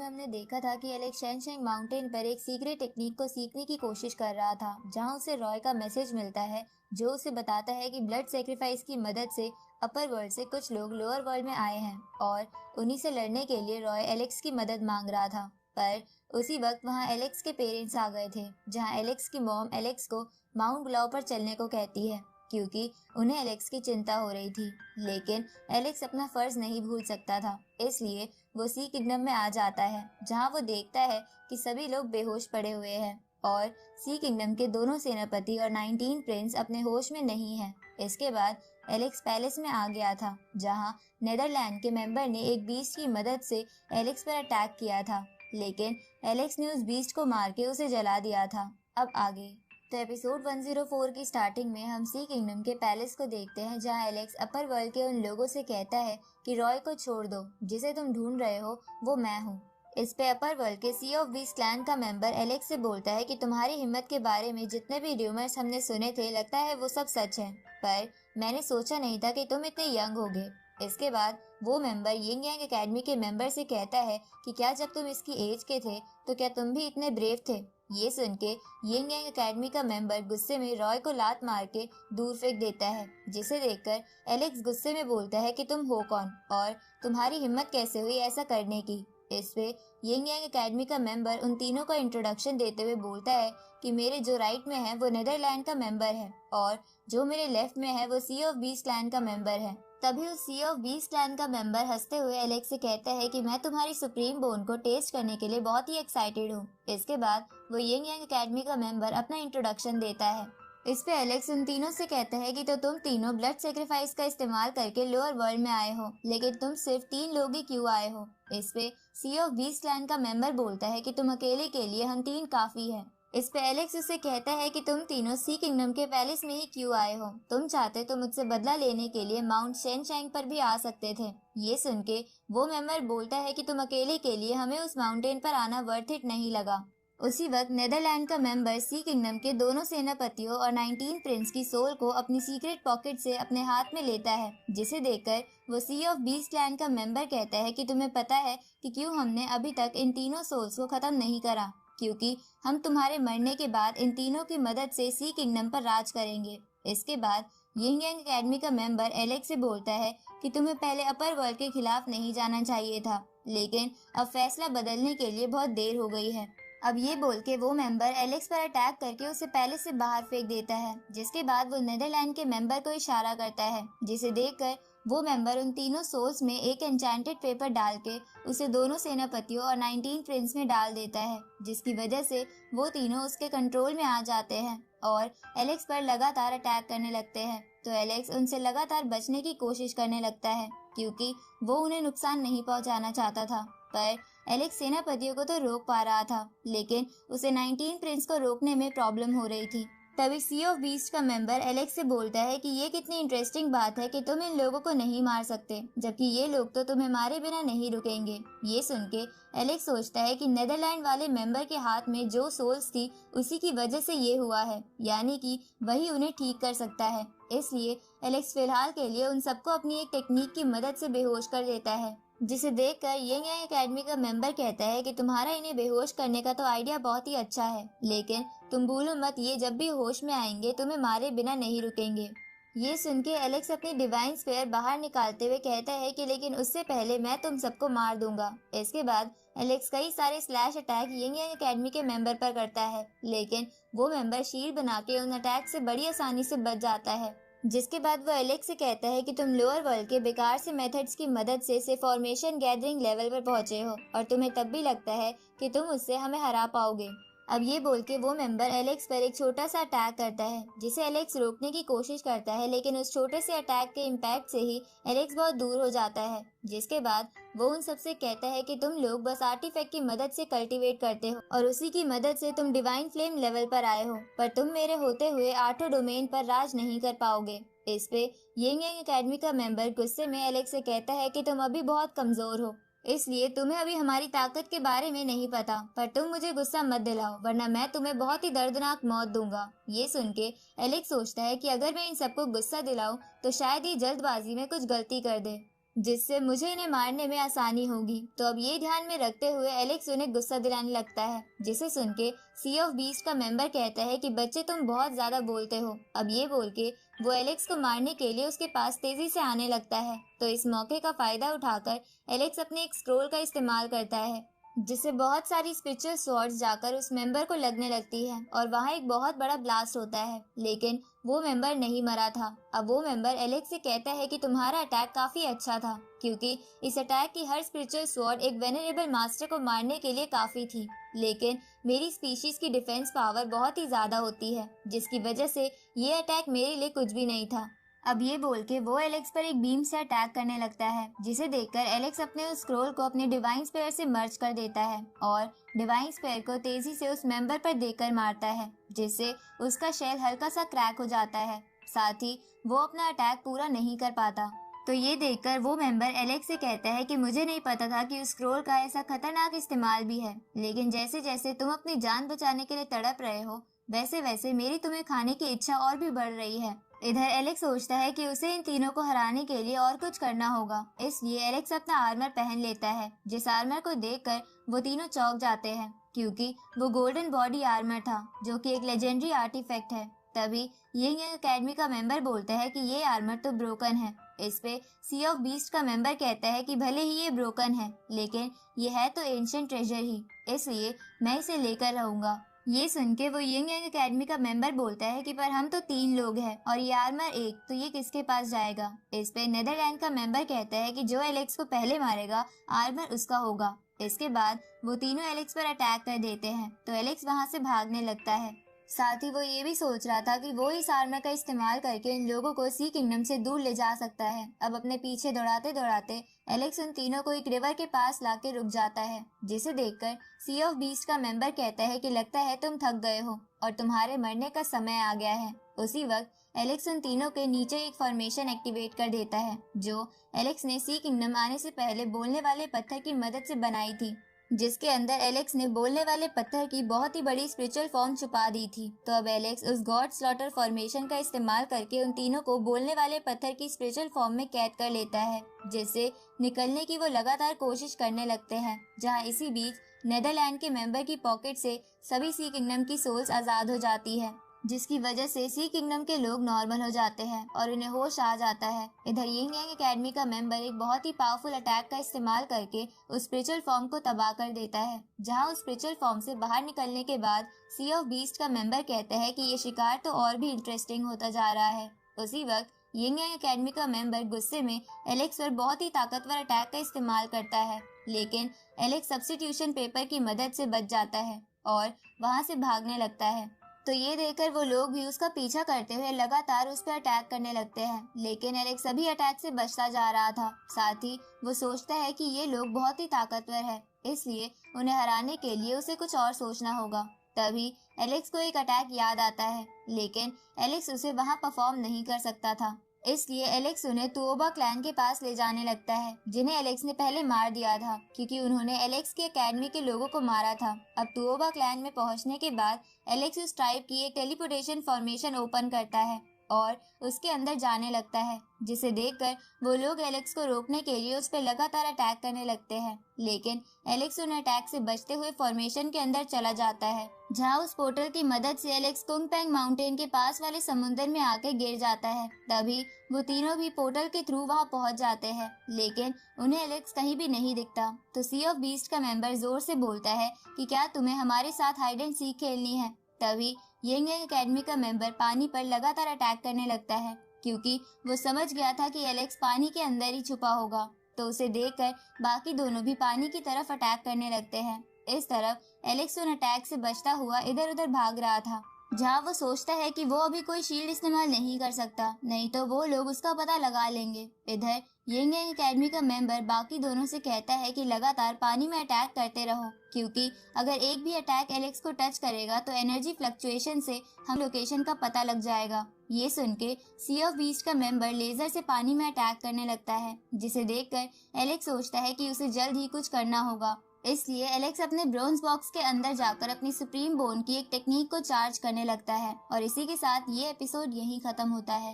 में हमने देखा था कि एलेक्स शैनशैंग माउंटेन पर एक सीक्रेट टेक्निक को सीखने की कोशिश कर रहा था, जहां उसे रॉय का मैसेज मिलता है जो उसे बताता है कि ब्लड सेक्रीफाइस की मदद से अपर वर्ल्ड से कुछ लोग लोअर वर्ल्ड में आए हैं और उन्हीं से लड़ने के लिए रॉय एलेक्स की मदद मांग रहा था। पर उसी वक्त वहां एलेक्स के पेरेंट्स आ गए थे, जहां एलेक्स की मॉम एलेक्स को माउंट ब्लाउ पर चलने को कहती है क्योंकि उन्हें एलेक्स की चिंता हो रही थी। लेकिन एलेक्स अपना फर्ज नहीं भूल सकता था, इसलिए वो सी किंगडम में आ जाता है, जहां वो देखता है कि सभी लोग बेहोश पड़े हुए हैं और सी किंगडम के दोनों सेनापति और 19 प्रिंस अपने होश में नहीं हैं। इसके बाद एलेक्स पैलेस में आ गया था, जहां नेदरलैंड के मेंबर ने एक बीस्ट की मदद से एलेक्स पर अटैक किया था, लेकिन एलेक्स ने उस बीस्ट को मार के उसे जला दिया था। अब आगे तो एपिसोड 104 की स्टार्टिंग में हम सी किंगडम के पैलेस को देखते हैं, जहां एलेक्स अपर वर्ल्ड के उन लोगों से कहता है कि रॉय को छोड़ दो, जिसे तुम ढूंढ रहे हो वो मैं हूँ। इस पे अपर वर्ल्ड के सी ऑफ बीस्ट क्लैन का मेंबर एलेक्स से बोलता है कि तुम्हारी हिम्मत के बारे में जितने भी र्यूमर्स हमने सुने थे, लगता है वो सब सच है, पर मैंने सोचा नहीं था कि तुम इतने यंग होगे। इसके बाद वो मेंबर यिंग यांग एकेडमी के मेंबर से कहता है कि क्या जब तुम इसकी एज के थे तो क्या तुम भी इतने ब्रेव थे। ये सुन के यिंग यांग एकेडमी का मेंबर गुस्से में रॉय को लात मार के दूर फेंक देता है, जिसे देखकर एलेक्स गुस्से में बोलता है कि तुम हो कौन और तुम्हारी हिम्मत कैसे हुई ऐसा करने की। इस पे यिंग यांग एकेडमी का मेंबर उन तीनों का इंट्रोडक्शन देते हुए बोलता है कि मेरे जो राइट में है वो नेदरलैंड का मेंबर है और जो मेरे लेफ्ट में है वो सी ऑफ बीस्ट क्लैन का मेंबर है। तभी उस सी ऑफ बीस्ट क्लैन का मेंबर हंसते हुए एलेक्स से कहता है कि मैं तुम्हारी सुप्रीम बोन को टेस्ट करने के लिए बहुत ही एक्साइटेड हूँ। इसके बाद वो यिंग यांग एकेडमी का मेंबर अपना इंट्रोडक्शन देता है। इस पे एलेक्स उन तीनों से कहता है कि तो तुम तीनों ब्लड सेक्रीफाइस का इस्तेमाल करके लोअर वर्ल्ड में आए हो, लेकिन तुम सिर्फ 3 लोग ही क्यों आए हो। इस पे सी ऑफ बीस्ट क्लैन का मेंबर बोलता है कि तुम अकेले के लिए हम 3 काफी है। इस पे एलेक्स उसे कहता है कि तुम तीनों सी किंगडम के पैलेस में ही क्यों आए हो, तुम चाहते तो मुझसे बदला लेने के लिए माउंट शैनशैंग पर भी आ सकते थे। ये सुन के वो मेंबर बोलता है कि तुम अकेले के लिए हमें उस माउंटेन पर आना वर्थ इट नहीं लगा। उसी वक्त नेदरलैंड का मेंबर सी किंगडम के दोनों सेनापतियों और 19 प्रिंस की सोल को अपनी सीक्रेट पॉकेट से अपने हाथ में लेता है, जिसे देखकर वो सी ऑफ बीस्ट क्लैन का मेंबर कहता है कि तुम्हें पता है कि क्यों हमने अभी तक इन तीनों सोल्स को खत्म नहीं करा, क्योंकि हम तुम्हारे मरने के बाद इन तीनों की मदद से सी किंगडम पर राज करेंगे। इसके बाद यिंग यांग एकेडमी का मेंबर एलेक्स से बोलता है कि तुम्हें पहले अपर वर्ल्ड के खिलाफ नहीं जाना चाहिए था, लेकिन अब फैसला बदलने के लिए बहुत देर हो गई है। अब ये बोल के वो मेंबर एलेक्स पर अटैक करके उसे पैलेस से बाहर फेंक देता है, जिसके बाद वो नेदरलैंड के मेंबर को इशारा करता है, जिसे देखकर वो मेंबर उन तीनों सोल्स में एक एन्चेंटेड पेपर डाल के उसे दोनों सेनापतियों और 19 प्रिंस में डाल देता है, जिसकी वजह से वो तीनों उसके कंट्रोल में आ जाते हैं और एलेक्स पर लगातार अटैक करने लगते हैं। तो एलेक्स उनसे लगातार बचने की कोशिश करने लगता है, क्योंकि वो उन्हें नुकसान नहीं पहुंचाना चाहता था। पर एलेक्स सेनापतियों को तो रोक पा रहा था, लेकिन उसे 19 प्रिंस को रोकने में प्रॉब्लम हो रही थी। तभी सी ऑफ बीस्ट का मेंबर एलेक्स से बोलता है कि ये कितनी इंटरेस्टिंग बात है कि तुम इन लोगों को नहीं मार सकते, जबकि ये लोग तो तुम्हें मारे बिना नहीं रुकेंगे। ये सुन के एलेक्स सोचता है कि नेदरलैंड वाले मेंबर के हाथ में जो सोल्स थी उसी की वजह से ये हुआ है, यानी कि वही उन्हें ठीक कर सकता है। इसलिए एलेक्स फिलहाल के लिए उन सबको अपनी एक टेक्निक की मदद से बेहोश कर देता है, जिसे देखकर यिंग यांग एकेडमी का मेंबर कहता है कि तुम्हारा इन्हें बेहोश करने का तो आइडिया बहुत ही अच्छा है, लेकिन तुम भूलो मत ये जब भी होश में आएंगे तुम्हें मारे बिना नहीं रुकेंगे। ये सुन के एलेक्स अपनी डिवाइन स्फीयर बाहर निकालते हुए कहता है कि लेकिन उससे पहले मैं तुम सबको मार दूंगा। इसके बाद एलेक्स कई सारे स्लैश अटैक यिंग यांग एकेडमी के मेंबर पर करता है, लेकिन वो मेंबर शील्ड बना के उन अटैक से बड़ी आसानी से बच जाता है। जिसके बाद वो एलेक्स से कहता है कि तुम लोअर वर्ल्ड के बेकार से मेथड्स की मदद से फॉर्मेशन गैदरिंग लेवल पर पहुंचे हो और तुम्हें तब भी लगता है कि तुम उससे हमें हरा पाओगे। अब ये बोल के वो मेंबर एलेक्स पर एक छोटा सा अटैक करता है, जिसे एलेक्स रोकने की कोशिश करता है, लेकिन उस छोटे से अटैक के इम्पैक्ट से ही एलेक्स बहुत दूर हो जाता है। जिसके बाद वो उन सबसे कहता है कि तुम लोग बस आर्टिफैक्ट की मदद से कल्टीवेट करते हो और उसी की मदद से तुम डिवाइन फ्लेम लेवल पर आए हो, पर तुम मेरे होते हुए 8 डोमेन पर राज नहीं कर पाओगे। इस पे यिंग यांग एकेडमी का मेंबर गुस्से में एलेक्स से कहता है कि तुम अभी बहुत कमजोर हो, इसलिए तुम्हें अभी हमारी ताकत के बारे में नहीं पता, पर तुम मुझे गुस्सा मत दिलाओ वरना मैं तुम्हें बहुत ही दर्दनाक मौत दूंगा। ये सुन के एलेक्स सोचता है कि अगर मैं इन सबको गुस्सा दिलाऊं तो शायद ये जल्दबाजी में कुछ गलती कर दे। जिससे मुझे इन्हें मारने में आसानी होगी। तो अब ये ध्यान में रखते हुए एलेक्स उन्हें गुस्सा दिलाने लगता है, जिसे सुन के सी ऑफ बीस्ट का मेंबर कहता है कि बच्चे तुम बहुत ज्यादा बोलते हो। अब ये बोल के वो एलेक्स को मारने के लिए उसके पास तेजी से आने लगता है। तो इस मौके का फायदा उठाकर एलेक्स अपने एक स्क्रोल का इस्तेमाल करता है, जिससे बहुत सारी स्पिरिचुअल स्वॉर्ड्स जाकर उस मेंबर को लगने लगती है और वहाँ एक बहुत बड़ा ब्लास्ट होता है। लेकिन वो मेंबर नहीं मरा था। अब वो मेंबर एलेक्स से कहता है कि तुम्हारा अटैक काफी अच्छा था, क्योंकि इस अटैक की हर स्पिरिचुअल स्वॉर्ड एक वेनरेबल मास्टर को मारने के लिए काफी थी। लेकिन मेरी स्पीशीज की डिफेंस पावर बहुत ही ज्यादा होती है, जिसकी वजह से ये अटैक मेरे लिए कुछ भी नहीं था। अब ये बोल के वो एलेक्स पर एक बीम से अटैक करने लगता है, जिसे देखकर एलेक्स अपने उस स्क्रोल को अपने डिवाइन स्पेयर से मर्ज कर देता है और डिवाइन स्पेयर को तेजी से उस मेंबर पर देकर मारता है, जिससे उसका शेल हल्का सा क्रैक हो जाता है। साथ ही वो अपना अटैक पूरा नहीं कर पाता। तो ये देखकर वो मेंबर एलेक्स से कहता है कि मुझे नहीं पता था कि उस स्क्रोल का ऐसा खतरनाक इस्तेमाल भी है, लेकिन जैसे जैसे तुम अपनी जान बचाने के लिए तड़प रहे हो, वैसे वैसे मेरी तुम्हें खाने की इच्छा और भी बढ़ रही है। इधर एलेक्स सोचता है कि उसे इन तीनों को हराने के लिए और कुछ करना होगा, इसलिए एलेक्स अपना आर्मर पहन लेता है, जिस आर्मर को देखकर वो तीनों चौंक जाते हैं, क्योंकि वो गोल्डन बॉडी आर्मर था, जो कि एक लेजेंडरी आर्टिफैक्ट है। तभी यंग एकेडमी का मेंबर बोलता है कि ये आर्मर तो ब्रोकन है। इस पे सी ऑफ बीस्ट का मेंबर कहता है कि भले ही ये ब्रोकन है, लेकिन ये है तो एंशिएंट ट्रेजर ही, इसलिए मैं इसे लेकर रहूंगा। ये सुन के वो यंग एकेडमी का मेंबर बोलता है कि पर हम तो 3 लोग हैं और ये आर्मर एक, तो ये किसके पास जाएगा। इस पे नेदरलैंड का मेंबर कहता है कि जो एलेक्स को पहले मारेगा आर्मर उसका होगा। इसके बाद वो तीनों एलेक्स पर अटैक कर देते हैं, तो एलेक्स वहाँ से भागने लगता है। साथ ही वो ये भी सोच रहा था कि वो इस आर्मर का इस्तेमाल करके इन लोगों को सी किंगडम से दूर ले जा सकता है। अब अपने पीछे दौड़ाते दौड़ाते एलेक्स उन तीनों को एक रिवर के पास लाके रुक जाता है, जिसे देखकर सी ऑफ बीस्ट का मेंबर कहता है कि लगता है तुम थक गए हो और तुम्हारे मरने का समय आ गया है। उसी वक्त एलेक्स उन तीनों के नीचे एक फॉर्मेशन एक्टिवेट कर देता है, जो एलेक्स ने सी किंगडम आने से पहले बोलने वाले पत्थर की मदद से बनाई थी, जिसके अंदर एलेक्स ने बोलने वाले पत्थर की बहुत ही बड़ी स्पिरिचुअल फॉर्म छुपा दी थी। तो अब एलेक्स उस गॉड स्लॉटर फॉर्मेशन का इस्तेमाल करके उन तीनों को बोलने वाले पत्थर की स्पिरिचुअल फॉर्म में कैद कर लेता है, जिससे निकलने की वो लगातार कोशिश करने लगते हैं। जहां इसी बीच नेदरलैंड के मेंबर की पॉकेट से सभी सी किंगडम की सोल्स आजाद हो जाती है, जिसकी वजह से सी किंगडम के लोग नॉर्मल हो जाते हैं और उन्हें होश आ जाता है। इधर यिंग यांग एकेडमी का मेंबर एक बहुत ही पावरफुल अटैक का इस्तेमाल करके उस स्पिरिचुअल फॉर्म को तबाह कर देता है। जहां उस स्पिरिचुअल फॉर्म से बाहर निकलने के बाद सी ऑफ बीस्ट का मेंबर कहता है कि ये शिकार तो और भी इंटरेस्टिंग होता जा रहा है। उसी वक्त यिंग यांग एकेडमी का मेंबर गुस्से में एलेक्स पर बहुत ही ताकतवर अटैक का इस्तेमाल करता है, लेकिन एलेक्स सब्स्टिट्यूशन पेपर की मदद से बच जाता है और वहां से भागने लगता है। तो ये देखकर वो लोग भी उसका पीछा करते हुए लगातार उस पर अटैक करने लगते हैं, लेकिन एलेक्स सभी अटैक से बचता जा रहा था। साथ ही वो सोचता है कि ये लोग बहुत ही ताकतवर है, इसलिए उन्हें हराने के लिए उसे कुछ और सोचना होगा। तभी एलेक्स को एक अटैक याद आता है, लेकिन एलेक्स उसे वहाँ परफॉर्म नहीं कर सकता था, इसलिए एलेक्स उन्हें तुओबा क्लैन के पास ले जाने लगता है, जिन्हें एलेक्स ने पहले मार दिया था, क्योंकि उन्होंने एलेक्स के एकेडमी के लोगों को मारा था। अब तुओबा क्लैन में पहुंचने के बाद एलेक्स उस ट्राइब की एक टेलीपोर्टेशन फॉर्मेशन ओपन करता है और उसके अंदर जाने लगता है, जिसे देखकर वो लोग एलेक्स को रोकने के लिए उस पर लगातार अटैक करने लगते हैं, लेकिन एलेक्स उन अटैक से बचते हुए फॉर्मेशन के अंदर चला जाता है, जहां उस पोर्टल की मदद से एलेक्स कुंगपेंग माउंटेन के पास वाले समुद्र में आके गिर जाता है। तभी वो तीनों भी पोर्टल के थ्रू वहां पहुंच जाते हैं, लेकिन उन्हें एलेक्स कहीं भी नहीं दिखता। तो सी ऑफ बीस्ट का मेंबर जोर से बोलता है कि क्या तुम्हें हमारे साथ हाइड एंड सीक खेलनी है। तभी यंग एकेडमी का मेंबर पानी पर लगातार अटैक करने लगता है, क्योंकि वो समझ गया था कि एलेक्स पानी के अंदर ही छुपा होगा। तो उसे देखकर बाकी दोनों भी पानी की तरफ अटैक करने लगते हैं। इस तरफ एलेक्स उन अटैक से बचता हुआ इधर उधर भाग रहा था, जहां वो सोचता है कि वो अभी कोई शील्ड इस्तेमाल नहीं कर सकता, नहीं तो वो लोग उसका पता लगा लेंगे। इधर यंग एकेडमी का मेंबर बाकी दोनों से कहता है कि लगातार पानी में अटैक करते रहो, क्योंकि अगर एक भी अटैक एलेक्स को टच करेगा तो एनर्जी फ्लक्चुएशन से हम लोकेशन का पता लग जाएगा। ये सुन के सी ऑफ बीस्ट का मेंबर लेजर से पानी में अटैक करने लगता है, जिसे देखकर एलेक्स सोचता है कि उसे जल्द ही कुछ करना होगा। इसलिए एलेक्स अपने ब्रोंज बॉक्स के अंदर जाकर अपनी सुप्रीम बोन की एक टेक्निक को चार्ज करने लगता है। और इसी के साथ ये एपिसोड यहीं खत्म होता है।